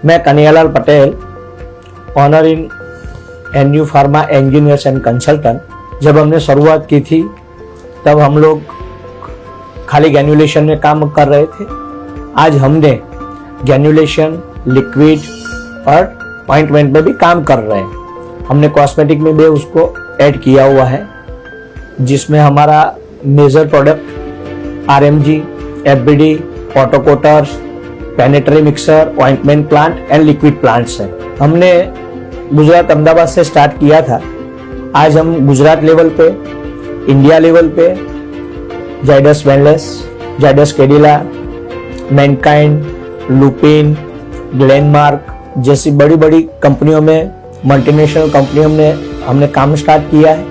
मैं Kanhaiyalal Patel, owner in NU pharma engineers and consultant. जब हमने शुरुआत की थी तब हम लोग खाली ग्रैन्युलेशन में काम कर रहे थे। आज हमने ग्रैन्युलेशन, लिक्विड और ऑइंटमेंट में भी काम कर रहे हैं। हमने कॉस्मेटिक में भी उसको ऐड किया हुआ है, जिसमें हमारा major product RMG, FBD, autocoaters, planetary mixer, ointment plant and liquid plants हैं। हमने गुजरात अहमदाबाद से स्टार्ट किया था। आज हम गुजरात लेवल पे, इंडिया लेवल पे Zydus wellness, Zydus Cadila, Mankind, Lupin, Glenmark जैसी बड़ी बड़ी कंपनियों में, मल्टीनेशनल कंपनियों में हमने काम स्टार्ट किया है,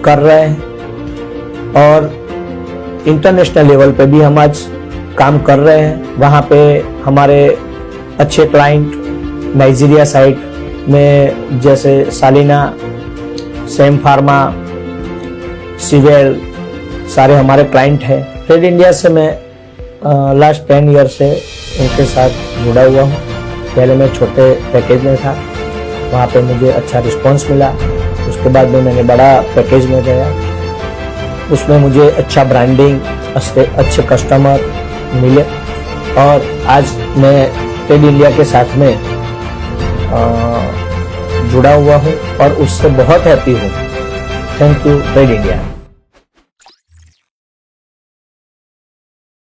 कर रहे हैं। और इंटरनेशनल लेवल पे भी हम आज काम कर रहे हैं। वहाँ पे हमारे अच्छे क्लाइंट नाइजीरिया साइड में जैसे सालिना, सेम फार्मा, सीवेल सारे हमारे क्लाइंट हैं। ट्रेड इंडिया से मैं लास्ट 10 ईयर से इनके साथ जुड़ा हुआ हूँ। पहले मैं छोटे पैकेज में था, वहाँ पे मुझे अच्छा रिस्पांस मिला। उसके बाद में मैंने बड़ा पैकेज में गया, उसमें मुझे अच्छा ब्रांडिंग, अच्छे कस्टमर मिले और आज मैं ट्रेड इंडिया के साथ में जुड़ा हुआ हूँ और उससे बहुत हैप्पी हूँ। Thank you trade India.